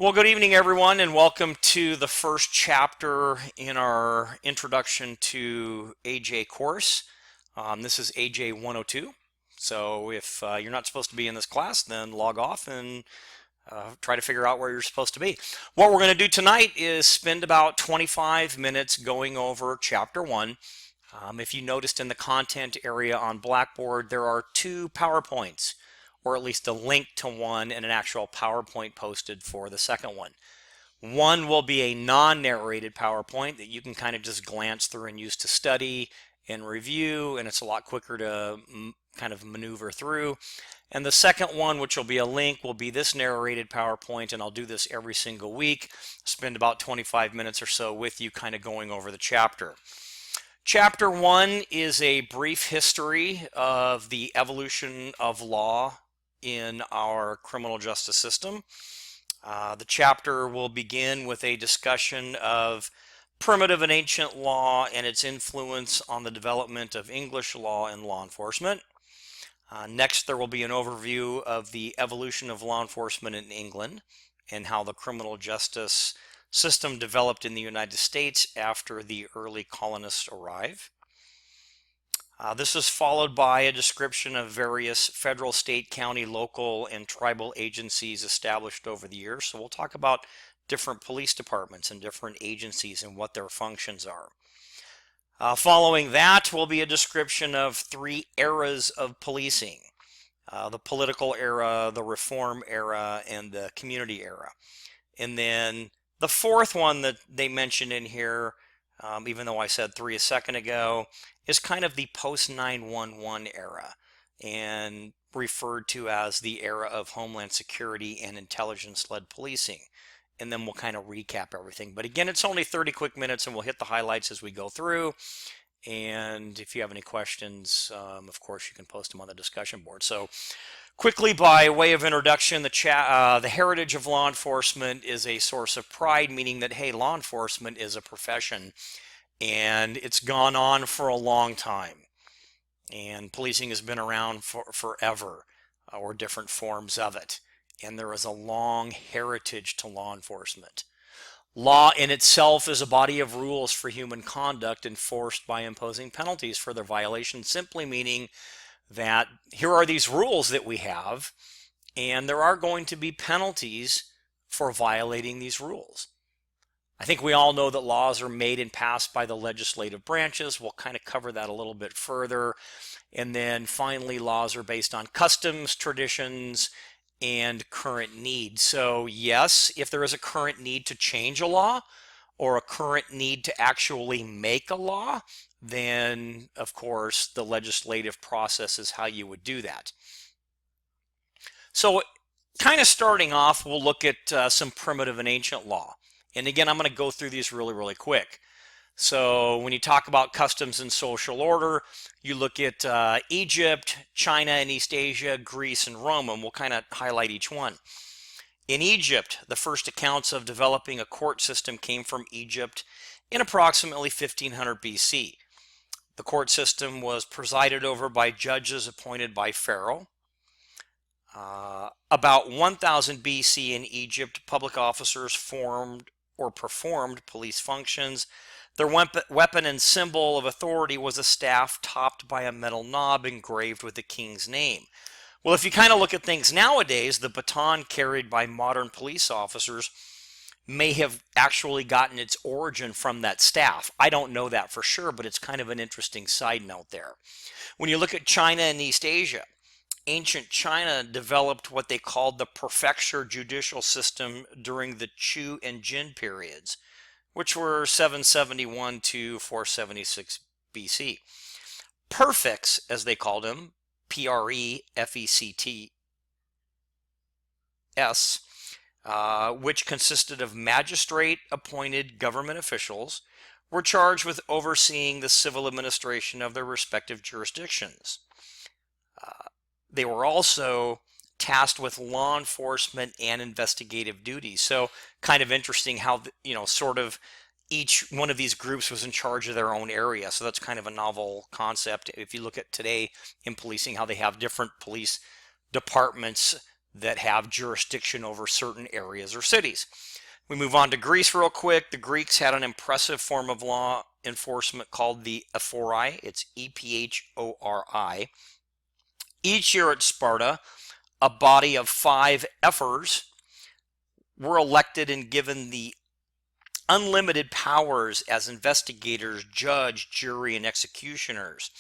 Well, good evening, everyone, and welcome to the first chapter in our Introduction to AJ course. This is AJ 102. So if you're not supposed to be in this class, then log off and try to figure out where you're supposed to be. What we're going to do tonight is spend about 25 minutes going over Chapter 1. If you noticed in the content area on Blackboard, there are two PowerPoints, or at least a link to one and an actual PowerPoint posted for the second one. One will be a non-narrated PowerPoint that you can kind of just glance through and use to study and review, and it's a lot quicker to kind of maneuver through. And the second one, which will be a link, will be this narrated PowerPoint, and I'll do this every single week, spend about 25 minutes or so with you kind of going over the chapter. Chapter 1 is a brief history of the evolution of law in our criminal justice system. The chapter will begin with a discussion of primitive and ancient law and its influence on the development of English law and law enforcement. Next, there will be an overview of the evolution of law enforcement in England and how the criminal justice system developed in the United States after the early colonists arrived. This is followed by a description of various federal, state, county, local, and tribal agencies established over the years. So we'll talk about different police departments and different agencies and what their functions are. Following that will be a description of three eras of policing: the political era, the reform era, and the community era. And then the fourth one that they mentioned in here, even though I said three a second ago, is kind of the post 9/11 era and referred to as the era of Homeland Security and intelligence-led policing. And then we'll kind of recap everything. But again, it's only 30 quick minutes and we'll hit the highlights as we go through. And if you have any questions, of course, you can post them on the discussion board. So quickly, by way of introduction, the heritage of law enforcement is a source of pride, meaning that, hey, law enforcement is a profession and it's gone on for a long time. And policing has been around for forever, or different forms of it. And there is a long heritage to law enforcement. Law in itself is a body of rules for human conduct enforced by imposing penalties for their violation, simply meaning that here are these rules that we have, and there are going to be penalties for violating these rules. I think we all know that laws are made and passed by the legislative branches. We'll kind of cover that a little bit further. And then finally, laws are based on customs, traditions, and current need. So yes, if there is a current need to change a law or a current need to actually make a law, then of course the legislative process is how you would do that. So kind of starting off, we'll look at some primitive and ancient law. And again, I'm going to go through these really quick. So when you talk about customs and social order, you look at Egypt, China and East Asia, Greece and Rome, and we'll kind of highlight each one. In Egypt, the first accounts of developing a court system came from Egypt in approximately 1500 BC. The court system was presided over by judges appointed by Pharaoh. About 1000 BC in Egypt, public officers formed or performed police functions. Their weapon and symbol of authority was a staff topped by a metal knob engraved with the king's name. Well, if you kind of look at things nowadays, the baton carried by modern police officers may have actually gotten its origin from that staff. I don't know that for sure, but it's kind of an interesting side note there. When you look at China and East Asia, ancient China developed what they called the prefecture judicial system during the Chu and Jin periods, which were 771 to 476 BC. Prefects, as they called them, Prefects, which consisted of magistrate-appointed government officials, were charged with overseeing the civil administration of their respective jurisdictions. They were also tasked with law enforcement and investigative duties. So kind of interesting how, sort of each one of these groups was in charge of their own area. So that's kind of a novel concept. If you look at today in policing, how they have different police departments that have jurisdiction over certain areas or cities. We move on to Greece real quick. The Greeks had an impressive form of law enforcement called the ephori. It's ephori. Each year at Sparta, a body of 5 ephors were elected and given the unlimited powers as investigators, judge, jury, and executioners.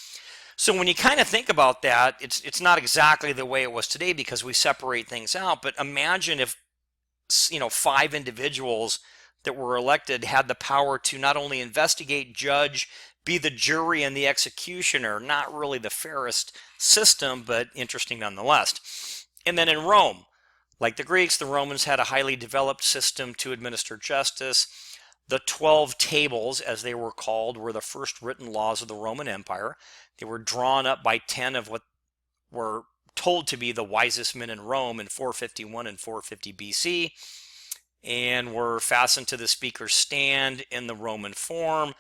So when you kind of think about that, it's not exactly the way it was today because we separate things out. But imagine if 5 individuals that were elected had the power to not only investigate, judge, be the jury and the executioner. Not really the fairest system, but interesting nonetheless. And then in Rome, like the Greeks, the Romans had a highly developed system to administer justice. The 12 tables, as they were called, were the first written laws of the Roman Empire. They were drawn up by 10 of what were told to be the wisest men in Rome in 451 and 450 BC, and were fastened to the speaker's stand in the Roman Forum.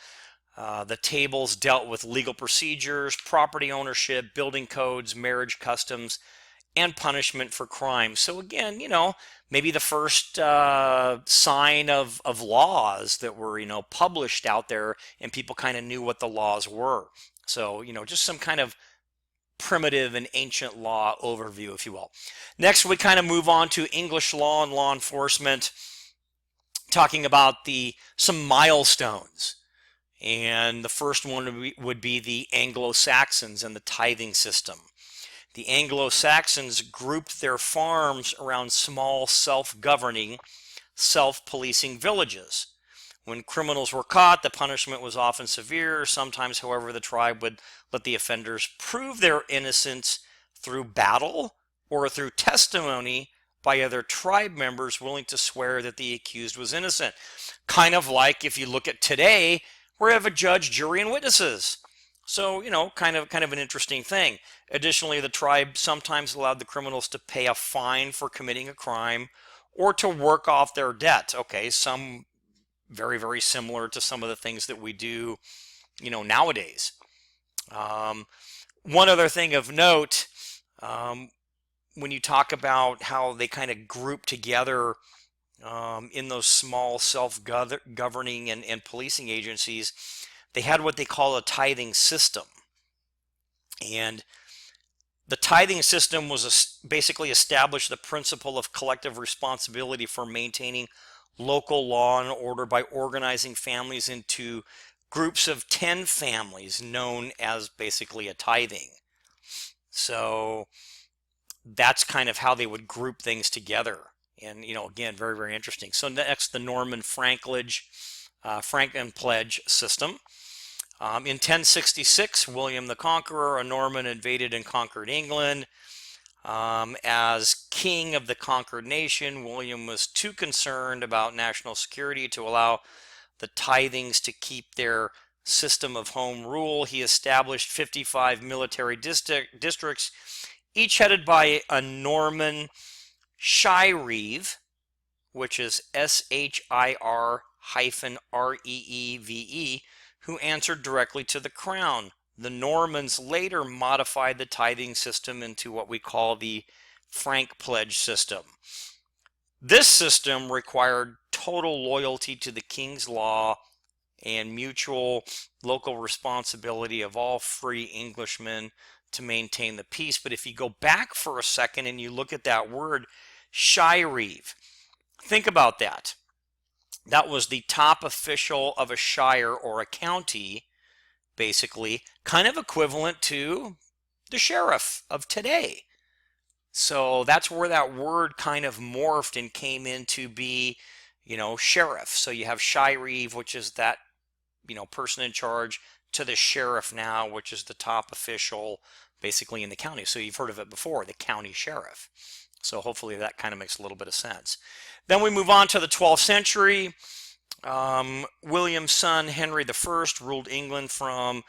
The tables dealt with legal procedures, property ownership, building codes, marriage customs, and punishment for crime. So again, maybe the first sign of laws that were, published out there and people kind of knew what the laws were. So, just some kind of primitive and ancient law overview, if you will. Next, we kind of move on to English law and law enforcement, talking about some milestones. And the first one would be the Anglo-Saxons and the tithing system. The Anglo-Saxons grouped their farms around small self-governing, self-policing villages. When criminals were caught, the punishment was often severe. Sometimes, however, the tribe would let the offenders prove their innocence through battle or through testimony by other tribe members willing to swear that the accused was innocent. Kind of like if you look at today, we have a judge, jury, and witnesses. So, kind of an interesting thing. Additionally, the tribe sometimes allowed the criminals to pay a fine for committing a crime or to work off their debt. Okay, some very, very similar to some of the things that we do, nowadays. One other thing of note, when you talk about how they kind of group together in those small self-governing and policing agencies, they had what they call a tithing system. And the tithing system was basically established the principle of collective responsibility for maintaining local law and order by organizing families into groups of 10 families known as basically a tithing. So that's kind of how they would group things together. And, again, very, very interesting. So next, the Norman Franklin pledge system. In 1066, William the Conqueror, a Norman, invaded and conquered England. As king of the conquered nation, William was too concerned about national security to allow the tithings to keep their system of home rule. He established 55 military districts, each headed by a Norman shire, which is SHIR-REEVE, who answered directly to the crown. The Normans later modified the tithing system into what we call the Frank pledge system. This system required total loyalty to the king's law and mutual local responsibility of all free Englishmen to maintain the peace. But if you go back for a second and you look at that word, shire, think about that. That was the top official of a shire or a county, basically, kind of equivalent to the sheriff of today. So that's where that word kind of morphed and came in to be, sheriff. So you have shire, which is that, person in charge, to the sheriff now, which is the top official basically in the county. So you've heard of it before, the county sheriff. So hopefully that kind of makes a little bit of sense. Then we move on to the 12th century. William's son, Henry I, ruled England from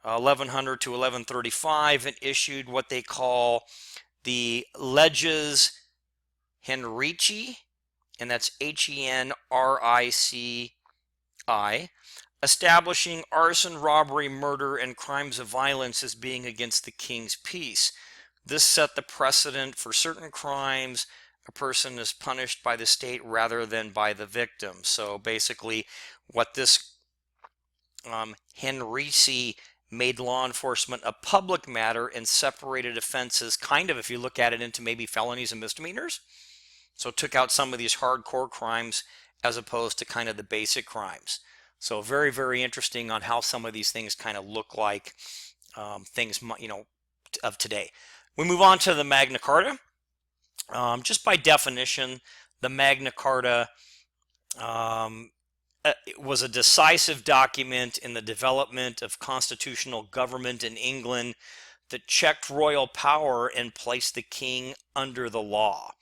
1100 to 1135 and issued what they call the Leges Henrici, and that's Henrici, establishing arson, robbery, murder, and crimes of violence as being against the king's peace. This set the precedent for certain crimes. A person is punished by the state rather than by the victim. So basically, what this Henrici made law enforcement a public matter and separated offenses, kind of, if you look at it, into maybe felonies and misdemeanors. So it took out some of these hardcore crimes as opposed to kind of the basic crimes. So very, very interesting on how some of these things kind of look like things, of today. We move on to the Magna Carta. Just by definition, the Magna Carta was a decisive document in the development of constitutional government in England that checked royal power and placed the king under the law.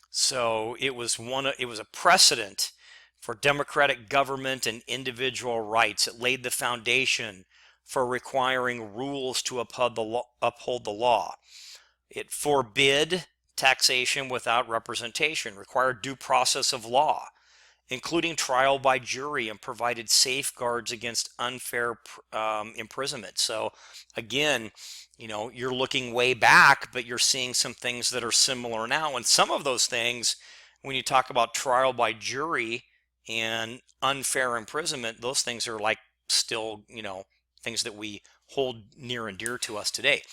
So it was a precedent for democratic government and individual rights. It laid the foundation for requiring rules to uphold the law. It forbid taxation without representation, required due process of law, including trial by jury, and provided safeguards against unfair imprisonment. So again, you're looking way back, but you're seeing some things that are similar now. And some of those things, when you talk about trial by jury and unfair imprisonment, those things are like still, things that we hold near and dear to us today.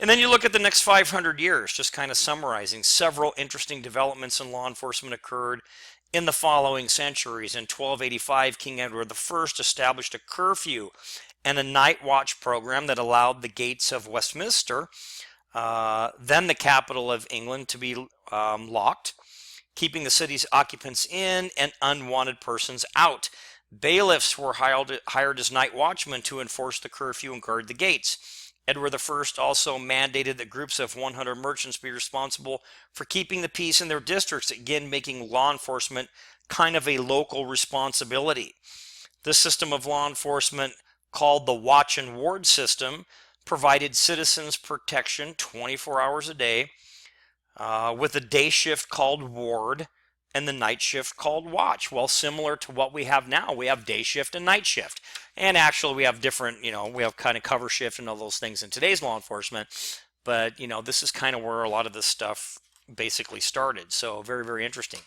And then you look at the next 500 years, just kind of summarizing. Several interesting developments in law enforcement occurred in the following centuries. In 1285, King Edward I established a curfew and a night watch program that allowed the gates of Westminster, then the capital of England, to be locked, keeping the city's occupants in and unwanted persons out. Bailiffs were hired as night watchmen to enforce the curfew and guard the gates. Edward I also mandated that groups of 100 merchants be responsible for keeping the peace in their districts, again making law enforcement kind of a local responsibility. This system of law enforcement, called the watch and ward system, provided citizens protection 24 hours a day, with a day shift called ward and the night shift called watch. Well, similar to what we have now, we have day shift and night shift. And actually we have different, we have kind of cover shift and all those things in today's law enforcement. But, this is kind of where a lot of this stuff basically started. So very, very interesting.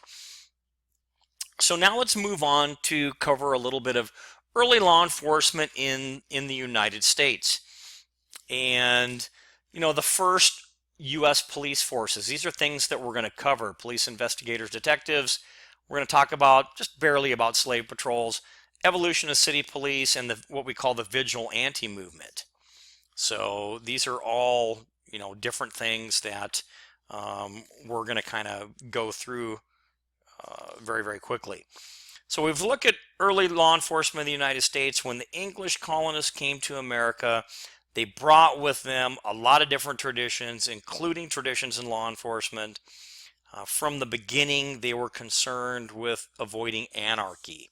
So now let's move on to cover a little bit of early law enforcement in the United States. And, the first U.S. police forces. These are things that we're going to cover. Police investigators, detectives. We're going to talk about, just barely about, slave patrols, evolution of city police, and what we call the vigilante movement. So these are all, different things that we're going to kind of go through very, very quickly. So we've looked at early law enforcement in the United States. When the English colonists came to America, they brought with them a lot of different traditions, including traditions in law enforcement. From the beginning, they were concerned with avoiding anarchy.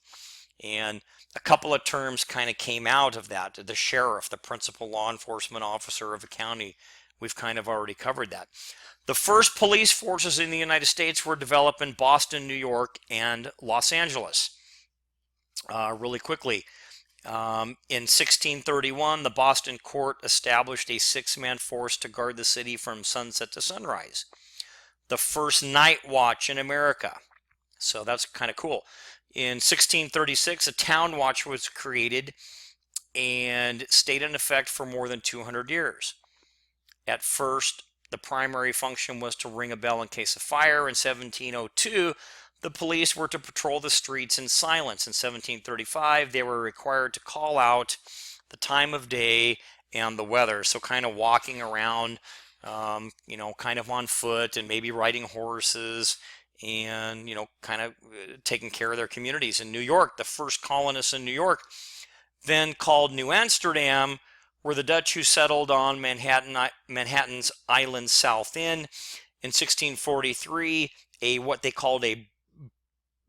And a couple of terms kind of came out of that. The sheriff, the principal law enforcement officer of a county, we've kind of already covered that. The first police forces in the United States were developed in Boston, New York, and Los Angeles. Really quickly. In 1631, the Boston court established a 6-man force to guard the city from sunset to sunrise. The first night watch in America. So that's kind of cool. In 1636, a town watch was created and stayed in effect for more than 200 years. At first, the primary function was to ring a bell in case of fire. In 1702, the police were to patrol the streets in silence. In 1735, they were required to call out the time of day and the weather. So kind of walking around, kind of on foot and maybe riding horses and, kind of taking care of their communities. In New York, the first colonists in New York, then called New Amsterdam, were the Dutch who settled on Manhattan's Island South End. In 1643, what they called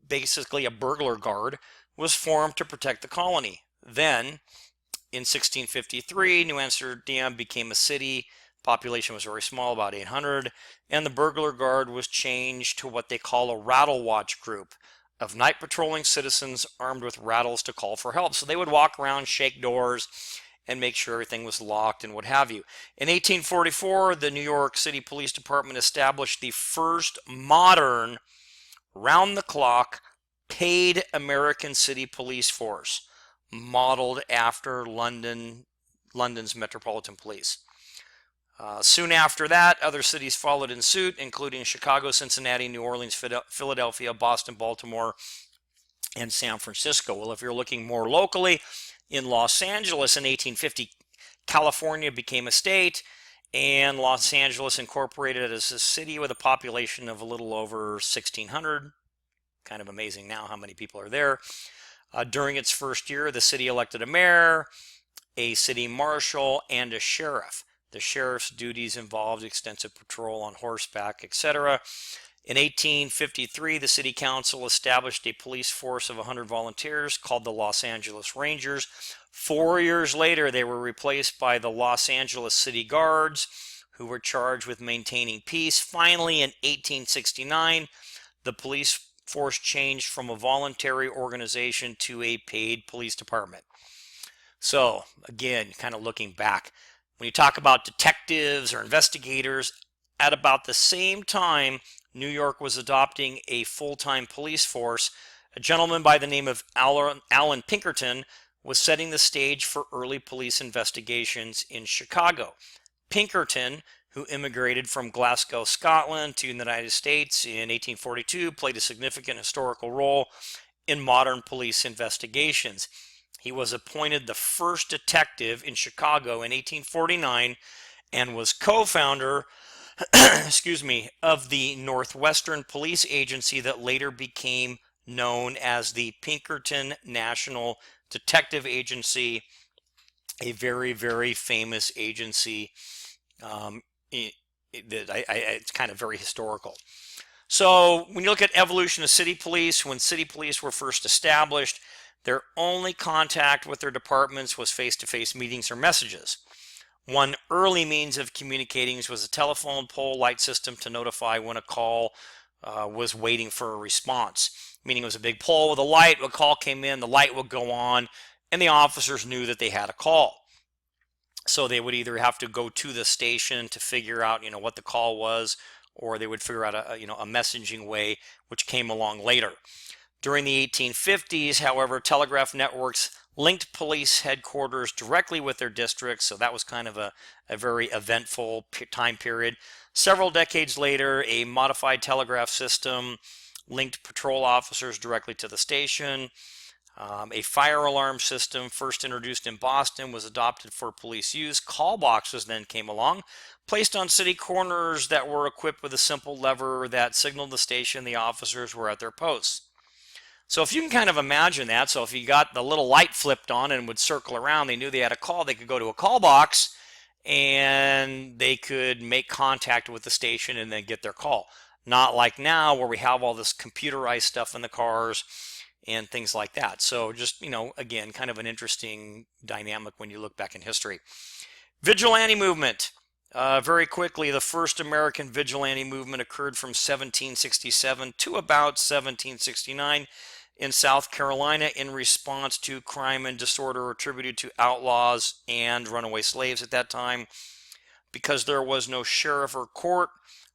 basically a burglar guard was formed to protect the colony. Then, in 1653, New Amsterdam became a city. Population was very small, about 800, and the burglar guard was changed to what they call a rattle watch group of night patrolling citizens armed with rattles to call for help. So they would walk around, shake doors, and make sure everything was locked and what have you. In 1844, the New York City Police Department established the first modern, round-the-clock, paid American city police force, modeled after London's Metropolitan Police. Soon after that, other cities followed in suit, including Chicago, Cincinnati, New Orleans, Philadelphia, Boston, Baltimore, and San Francisco. Well, if you're looking more locally, in Los Angeles in 1850, California became a state, and Los Angeles incorporated as a city with a population of a little over 1,600. Kind of amazing now how many people are there. During its first year, the city elected a mayor, a city marshal, and a sheriff. The sheriff's duties involved extensive patrol on horseback, etc. In 1853, the city council established a police force of 100 volunteers called the Los Angeles Rangers. 4 years later, they were replaced by the Los Angeles City Guards, who were charged with maintaining peace. Finally, in 1869, the police force changed from a voluntary organization to a paid police department. So, again, kind of looking back, when you talk about detectives or investigators, at about the same time New York was adopting a full-time police force, a gentleman by the name of Allan Pinkerton was setting the stage for early police investigations in Chicago. Pinkerton, who immigrated from Glasgow, Scotland to the United States in 1842, played a significant historical role in modern police investigations. He was appointed the first detective in Chicago in 1849 and was co-founder of the Northwestern Police Agency that later became known as the Pinkerton National Detective Agency, a very, very famous agency. It's kind of very historical. So when you look at evolution of city police, when city police were first established, their only contact with their departments was face-to-face meetings or messages. One early means of communicating was a telephone pole light system to notify when a call was waiting for a response. Meaning it was a big pole with a light, when a call came in, the light would go on, and the officers knew that they had a call. So they would either have to go to the station to figure out, what the call was, or they would figure out a messaging way, which came along later. During the 1850s, however, telegraph networks linked police headquarters directly with their districts, so that was kind of a very eventful time period. Several decades later, a modified telegraph system linked patrol officers directly to the station. A fire alarm system, first introduced in Boston, was adopted for police use. Call boxes then came along, placed on city corners that were equipped with a simple lever that signaled the station the officers were at their posts. So if you can kind of imagine that, so if you got the little light flipped on and would circle around, they knew they had a call, they could go to a call box and they could make contact with the station and then get their call. Not like now where we have all this computerized stuff in the cars and things like that. So just, again, kind of an interesting dynamic when you look back in history. Vigilante movement. Very quickly, the first American vigilante movement occurred from 1767 to about 1769 in South Carolina in response to crime and disorder attributed to outlaws and runaway slaves at that time. Because there was no sheriff or court,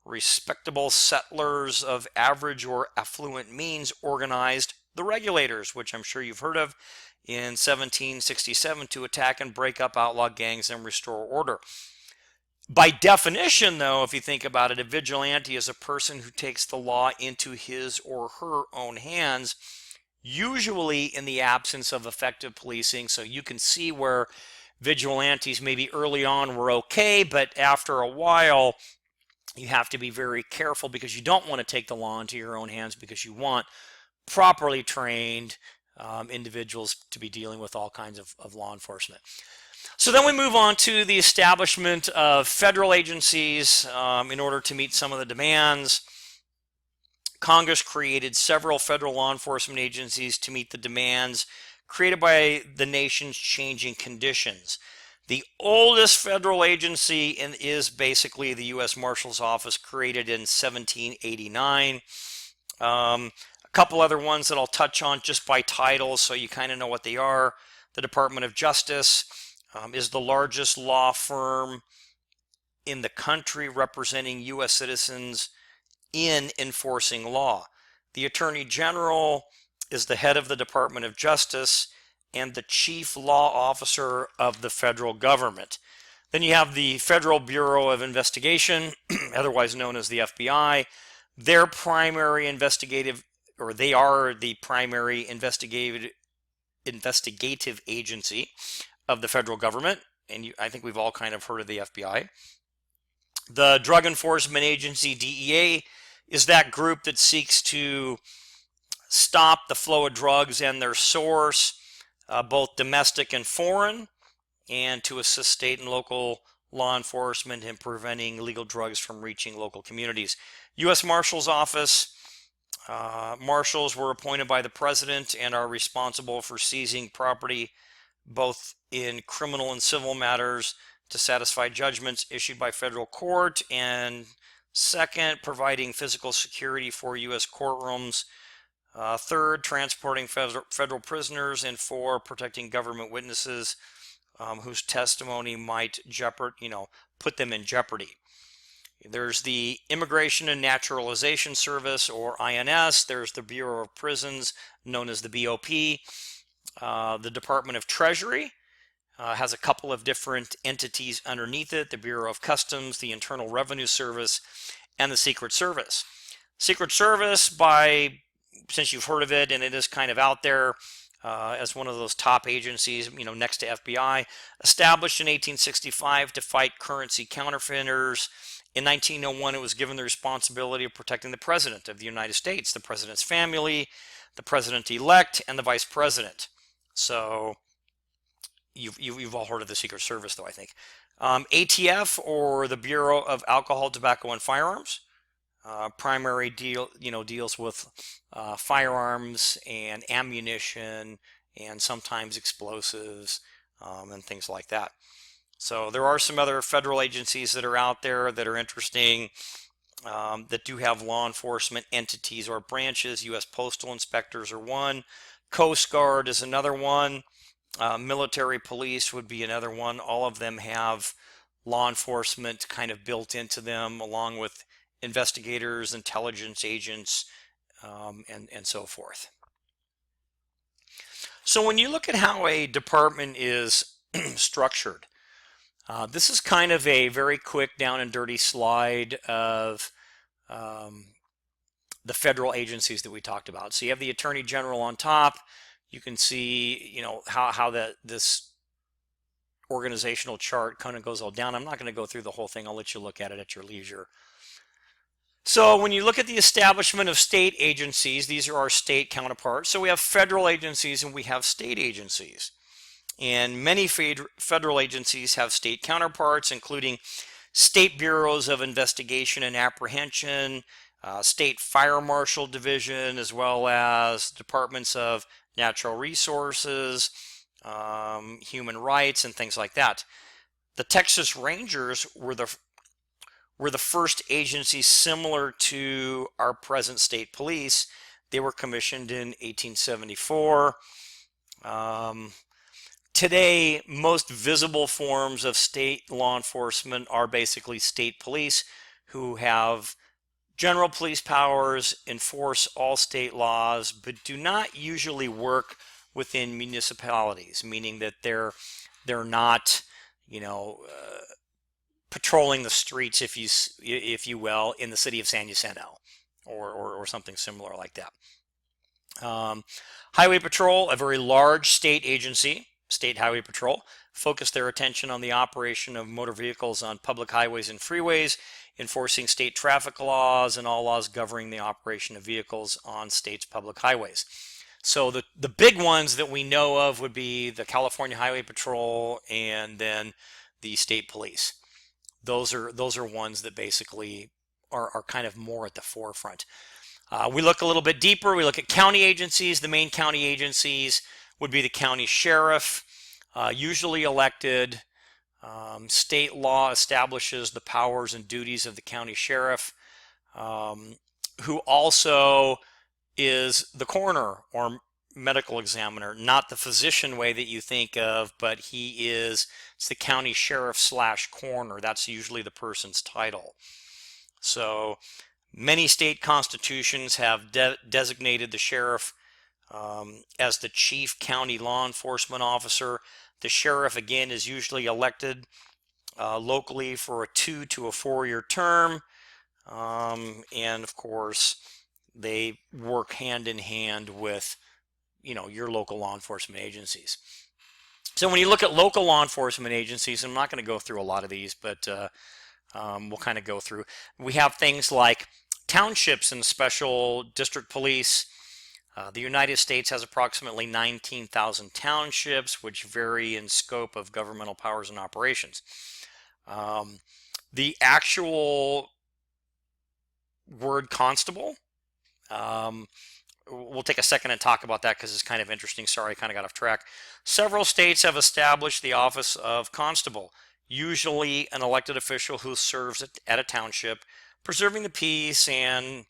respectable settlers of average or affluent means organized the Regulators, which I'm sure you've heard of, in 1767 to attack and break up outlaw gangs and restore order. By definition, though, if you think about it, a vigilante is a person who takes the law into his or her own hands, usually in the absence of effective policing. So you can see where vigilantes maybe early on were okay, but after a while, you have to be very careful because you don't want to take the law into your own hands because you want properly trained individuals to be dealing with all kinds of law enforcement. So then we move on to the establishment of federal agencies in order to meet some of the demands. Congress created several federal law enforcement agencies to meet the demands created by the nation's changing conditions. The oldest federal agency is basically the U.S. Marshal's Office, created in 1789. A couple other ones that I'll touch on just by title so you kind of know what they are. The Department of Justice, is the largest law firm in the country representing U.S. citizens in enforcing law. The Attorney General is the head of the Department of Justice and the chief law officer of the federal government. Then you have the Federal Bureau of Investigation, otherwise known as the FBI. Their primary investigative, or they are the primary investigative agency of the federal government. And I think we've all kind of heard of the FBI. The Drug Enforcement Agency, DEA, is that group that seeks to stop the flow of drugs and their source, both domestic and foreign, and to assist state and local law enforcement in preventing illegal drugs from reaching local communities. U.S. Marshal's Office. Marshals were appointed by the president and are responsible for seizing property both in criminal and civil matters to satisfy judgments issued by federal court, and second, providing physical security for U.S. courtrooms, third, transporting federal prisoners, and four, protecting government witnesses whose testimony might put them in jeopardy. There's the Immigration and Naturalization Service, or INS. There's the Bureau of Prisons, known as the BOP. The Department of Treasury has a couple of different entities underneath it: the Bureau of Customs, the Internal Revenue Service, and the Secret Service. Secret Service, since you've heard of it, and it is kind of out there as one of those top agencies, next to FBI, established in 1865 to fight currency counterfeiters. In 1901, it was given the responsibility of protecting the President of the United States, the President's family, the President-elect, and the Vice President. So you've all heard of the Secret Service, though, I think. ATF, or the Bureau of Alcohol, Tobacco, and Firearms. Primary deals with firearms and ammunition and sometimes explosives and things like that. So there are some other federal agencies that are out there that are interesting, that do have law enforcement entities or branches. U.S. Postal Inspectors are one. Coast Guard is another one. Military police would be another one. All of them have law enforcement kind of built into them, along with investigators, intelligence agents, and so forth. So when you look at how a department is structured, this is kind of a very quick down and dirty slide of the federal agencies that we talked about. So you have the Attorney General on top. You can see, how this organizational chart kind of goes all down. I'm not going to go through the whole thing. I'll let you look at it at your leisure. So when you look at the establishment of state agencies, these are our state counterparts. So we have federal agencies and we have state agencies. And many federal agencies have state counterparts, including state bureaus of investigation and apprehension, state fire marshal division, as well as departments of natural resources, human rights, and things like that. The Texas Rangers were the first agency similar to our present state police. They were commissioned in 1874. Today, most visible forms of state law enforcement are basically state police, who have general police powers, enforce all state laws, but do not usually work within municipalities, meaning that they're not, patrolling the streets, if you will, in the city of San Jacinto, or something similar like that. Highway Patrol, a very large state agency, State Highway Patrol, focus their attention on the operation of motor vehicles on public highways and freeways, enforcing state traffic laws and all laws governing the operation of vehicles on states' public highways. So the big ones that we know of would be the California Highway Patrol and then the state police. Those are ones that basically are kind of more at the forefront. We look a little bit deeper. We look at county agencies. The main county agencies would be the county sheriff, usually elected. State law establishes the powers and duties of the county sheriff, who also is the coroner, or medical examiner, not the physician way that you think of, but it's the county sheriff slash coroner. That's usually the person's title. So many state constitutions have designated the sheriff as the chief county law enforcement officer. The sheriff, again, is usually elected locally for a 2 to 4 year term. And of course, they work hand in hand with, your local law enforcement agencies. So when you look at local law enforcement agencies, I'm not going to go through a lot of these, but we'll kind of go through. We have things like townships and special district police. The United States has approximately 19,000 townships, which vary in scope of governmental powers and operations. The actual word constable, we'll take a second and talk about that because it's kind of interesting. Sorry, I kind of got off track. Several states have established the office of constable, usually an elected official who serves at a township, preserving the peace and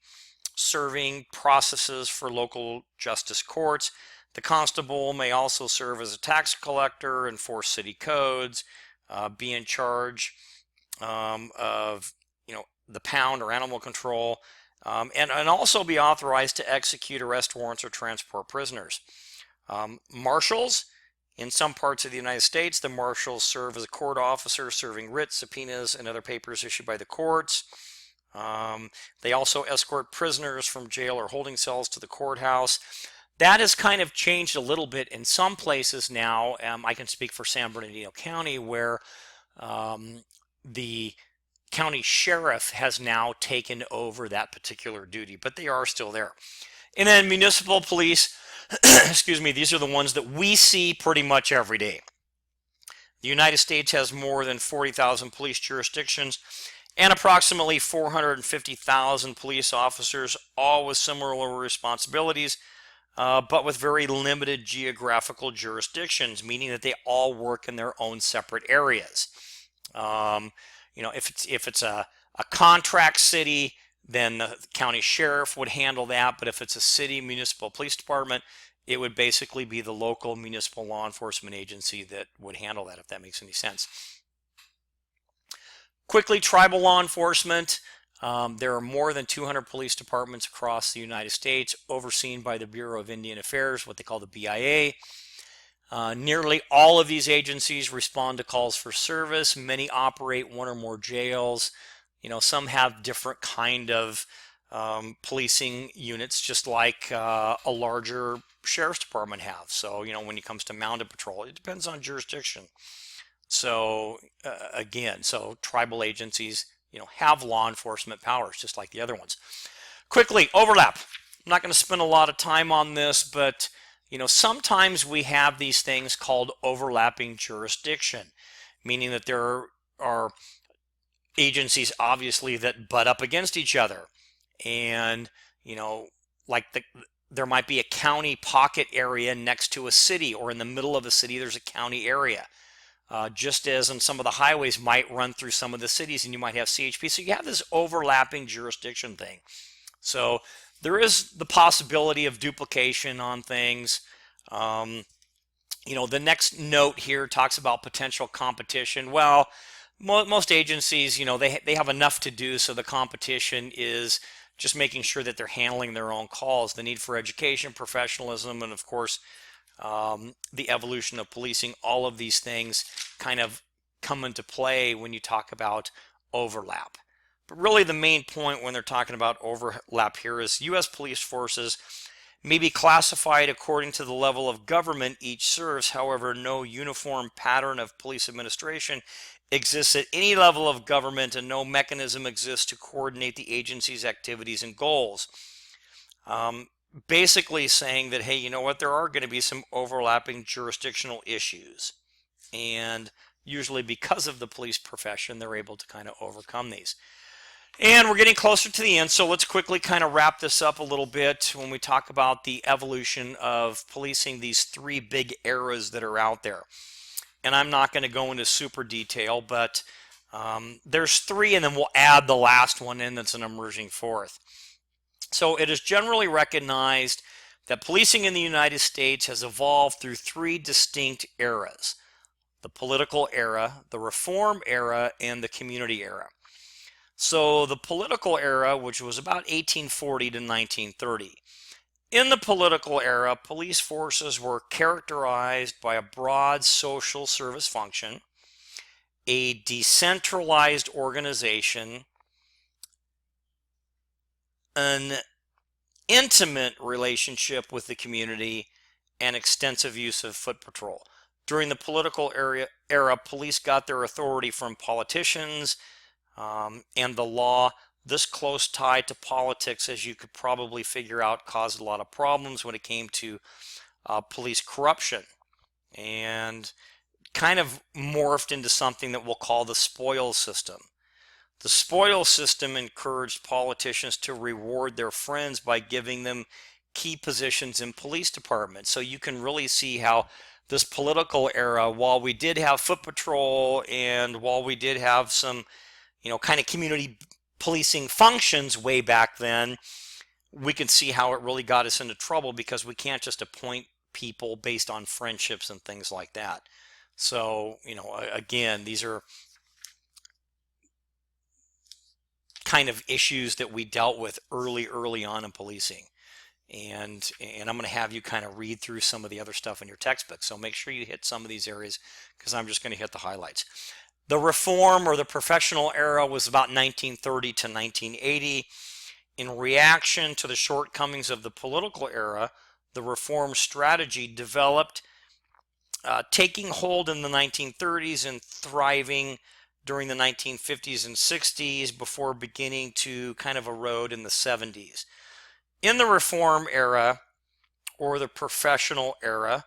serving processes for local justice courts. The constable may also serve as a tax collector, enforce city codes, be in charge of the pound or animal control, and also be authorized to execute arrest warrants or transport prisoners. Marshals, in some parts of the United States, the marshals serve as a court officer, serving writs, subpoenas, and other papers issued by the courts. They also escort prisoners from jail or holding cells to the courthouse. That has kind of changed a little bit in some places now. I can speak for San Bernardino County, where the county sheriff has now taken over that particular duty, but they are still there. And then municipal police, excuse me, these are the ones that we see pretty much every day. The United States has more than 40,000 police jurisdictions and approximately 450,000 police officers, all with similar responsibilities, but with very limited geographical jurisdictions, meaning that they all work in their own separate areas. If it's a contract city, then the county sheriff would handle that. But if it's a city municipal police department, it would basically be the local municipal law enforcement agency that would handle that, if that makes any sense. Quickly, tribal law enforcement. There are more than 200 police departments across the United States, overseen by the Bureau of Indian Affairs, what they call the BIA. Nearly all of these agencies respond to calls for service. Many operate one or more jails. Some have different kind of policing units, just like a larger sheriff's department have. So, when it comes to mounted patrol, it depends on jurisdiction. So, again, tribal agencies, have law enforcement powers, just like the other ones. Quickly, overlap. I'm not going to spend a lot of time on this, but sometimes we have these things called overlapping jurisdiction, meaning that there are agencies, obviously, that butt up against each other. And, there might be a county pocket area next to a city, or in the middle of a city, there's a county area. Just as on some of the highways might run through some of the cities, and you might have CHP. So you have this overlapping jurisdiction thing. So there is the possibility of duplication on things. The next note here talks about potential competition. Well, most agencies, they have enough to do, so the competition is just making sure that they're handling their own calls. The need for education, professionalism, and of course, the evolution of policing, all of these things kind of come into play when you talk about overlap. But really the main point when they're talking about overlap here is U.S. police forces may be classified according to the level of government each serves. However, no uniform pattern of police administration exists at any level of government, and no mechanism exists to coordinate the agency's activities and goals. Basically saying that, hey, you know what, there are going to be some overlapping jurisdictional issues. And usually because of the police profession, they're able to kind of overcome these. And we're getting closer to the end, so let's quickly kind of wrap this up a little bit when we talk about the evolution of policing, these three big eras that are out there. And I'm not going to go into super detail, but there's three, and then we'll add the last one in that's an emerging fourth. So it is generally recognized that policing in the United States has evolved through three distinct eras: the political era, the reform era, and the community era. So the political era, which was about 1840 to 1930. In the political era, police forces were characterized by a broad social service function, a decentralized organization, an intimate relationship with the community, and extensive use of foot patrol. During the political era, police got their authority from politicians and the law. This close tie to politics, as you could probably figure out, caused a lot of problems when it came to police corruption, and kind of morphed into something that we'll call the spoils system. The spoils system encouraged politicians to reward their friends by giving them key positions in police departments. So you can really see how this political era, while we did have foot patrol and while we did have some, kind of community policing functions way back then, we can see how it really got us into trouble because we can't just appoint people based on friendships and things like that. So, again, these are kind of issues that we dealt with early on in policing. And I'm going to have you kind of read through some of the other stuff in your textbook. So make sure you hit some of these areas because I'm just going to hit the highlights. The reform or the professional era was about 1930 to 1980. In reaction to the shortcomings of the political era, the reform strategy developed, taking hold in the 1930s and thriving during the 1950s and 60s before beginning to kind of erode in the 70s. In the reform era or the professional era,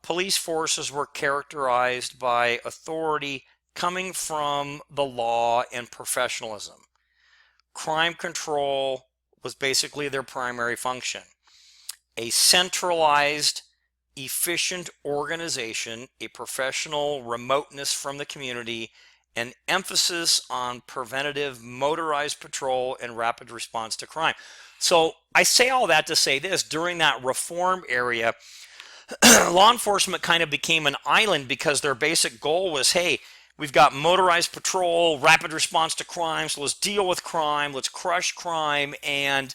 police forces were characterized by authority coming from the law and professionalism. Crime control was basically their primary function. A centralized, efficient organization, a professional remoteness from the community, an emphasis on preventative motorized patrol and rapid response to crime. So I say all that to say this: during that reform area, law enforcement kind of became an island because their basic goal was, hey, we've got motorized patrol, rapid response to crime, so let's deal with crime, let's crush crime, and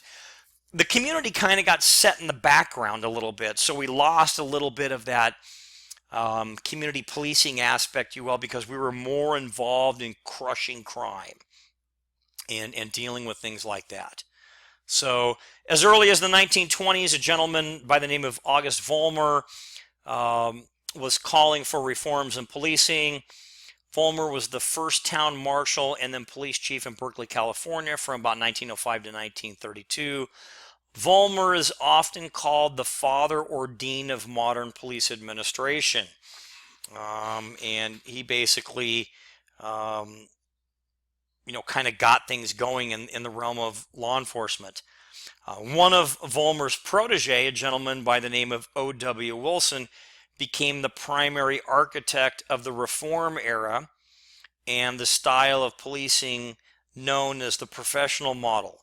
the community kind of got set in the background a little bit. So we lost a little bit of that community policing aspect, you will, because we were more involved in crushing crime and dealing with things like that. So as early as the 1920s, a gentleman by the name of August Vollmer was calling for reforms in policing. Vollmer was the first town marshal and then police chief in Berkeley, California from about 1905 to 1932. Vollmer is often called the father or dean of modern police administration. And he basically, kind of got things going in the realm of law enforcement. One of Vollmer's protege, a gentleman by the name of O.W. Wilson, became the primary architect of the reform era and the style of policing known as the professional model.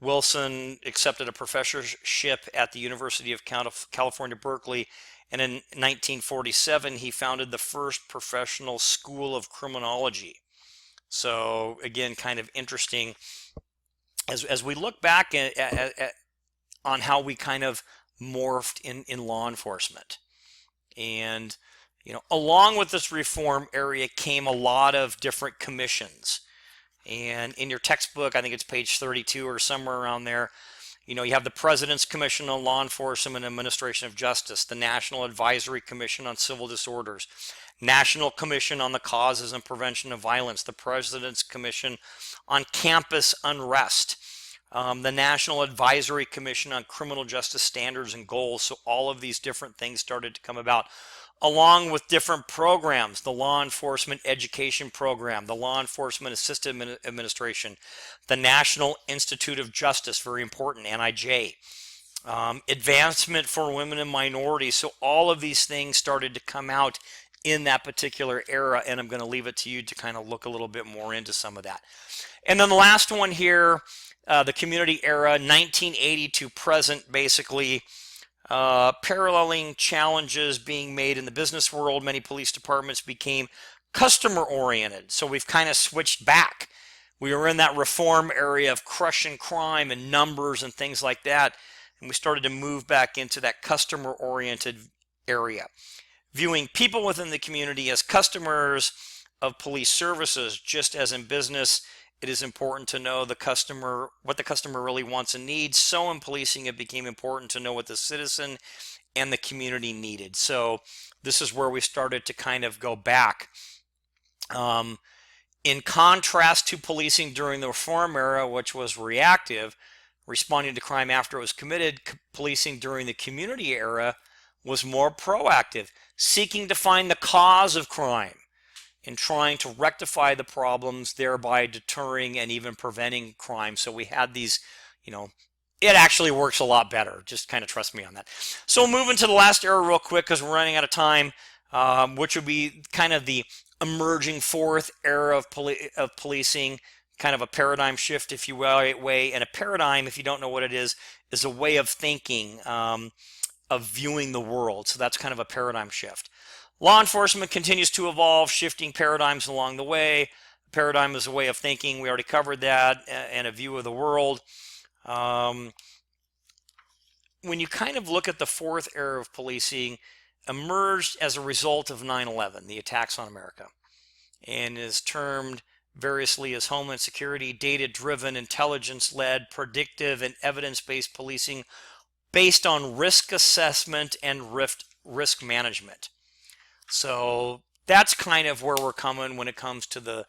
Wilson accepted a professorship at the University of California, Berkeley, and in 1947 he founded the first professional school of criminology. So again, kind of interesting as we look back on how we kind of morphed in law enforcement. And along with this reform area came a lot of different commissions. And in your textbook, I think it's page 32 or somewhere around there, you have the President's Commission on Law Enforcement and Administration of Justice, the National Advisory Commission on Civil Disorders, National Commission on the Causes and Prevention of Violence, the President's Commission on Campus Unrest, the National Advisory Commission on Criminal Justice Standards and Goals. So all of these different things started to come about, along with different programs: the Law Enforcement Education Program, the Law Enforcement Assisted Administration, the National Institute of Justice, very important, NIJ, advancement for women and minorities. So all of these things started to come out in that particular era, and I'm going to leave it to you to kind of look a little bit more into some of that. And then the last one here, the community era, 1980 to present, basically. Paralleling challenges being made in the business world, many police departments became customer oriented. So we've kind of switched back. We were in that reform area of crushing crime and numbers and things like that. And we started to move back into that customer oriented area, viewing people within the community as customers of police services. Just as in business, it is important to know what the customer really wants and needs. So in policing, it became important to know what the citizen and the community needed. So this is where we started to kind of go back. In contrast to policing during the reform era, which was reactive, responding to crime after it was committed, policing during the community era was more proactive, seeking to find the cause of crime and trying to rectify the problems, thereby deterring and even preventing crime. So we had these, it actually works a lot better. Just kind of trust me on that. So moving to the last era real quick, because we're running out of time, which would be kind of the emerging fourth era of policing, kind of a paradigm shift, if you will, way. And a paradigm, if you don't know what it is a way of thinking, of viewing the world. So that's kind of a paradigm shift. Law enforcement continues to evolve, shifting paradigms along the way. Paradigm is a way of thinking. We already covered that, and a view of the world. When you kind of look at the fourth era of policing, emerged as a result of 9/11, the attacks on America, and is termed variously as Homeland Security, data-driven, intelligence-led, predictive, and evidence-based policing based on risk assessment and risk management. So that's kind of where we're coming when it comes to the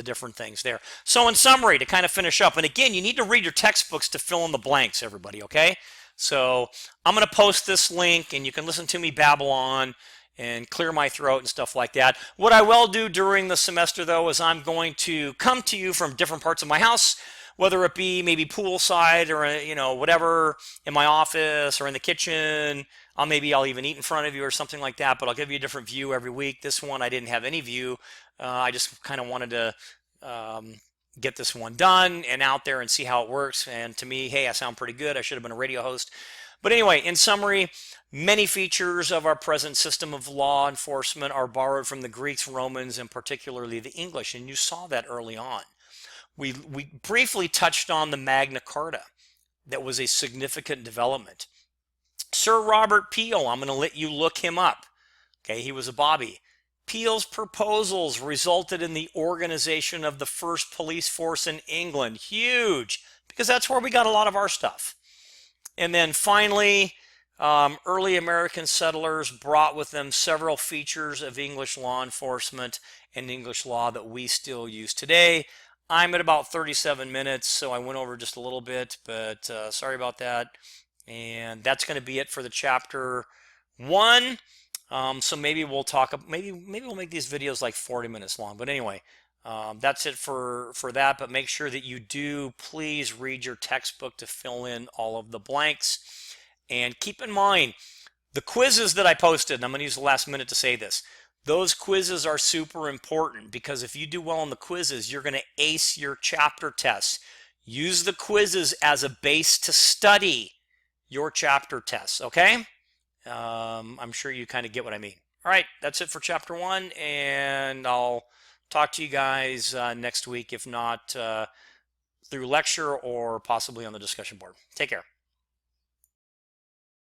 different things there. So in summary, to kind of finish up, and again, you need to read your textbooks to fill in the blanks, everybody, okay? So I'm going to post this link, and you can listen to me babble on and clear my throat and stuff like that. What I will do during the semester, though, is I'm going to come to you from different parts of my house, whether it be maybe poolside or, whatever, in my office or in the kitchen. Maybe I'll even eat in front of you or something like that, but I'll give you a different view every week. This one, I didn't have any view. I just kind of wanted to get this one done and out there and see how it works. And to me, hey, I sound pretty good. I should have been a radio host. But anyway, in summary, many features of our present system of law enforcement are borrowed from the Greeks, Romans, and particularly the English. And you saw that early on. We briefly touched on the Magna Carta. That was a significant development. Sir Robert Peel, I'm going to let you look him up. Okay, he was a Bobby. Peel's proposals resulted in the organization of the first police force in England. Huge, because that's where we got a lot of our stuff. And then finally, early American settlers brought with them several features of English law enforcement and English law that we still use today. I'm at about 37 minutes, so I went over just a little bit, but sorry about that. And that's going to be it for the chapter 1. So maybe we'll talk. Maybe we'll make these videos like 40 minutes long. But anyway, that's it for that. But make sure that you do please read your textbook to fill in all of the blanks. And keep in mind the quizzes that I posted. And I'm going to use the last minute to say this. Those quizzes are super important, because if you do well on the quizzes, you're going to ace your chapter tests. Use the quizzes as a base to study your chapter tests, okay? I'm sure you kind of get what I mean. All right, that's it for chapter 1, and I'll talk to you guys next week, if not through lecture or possibly on the discussion board. Take care.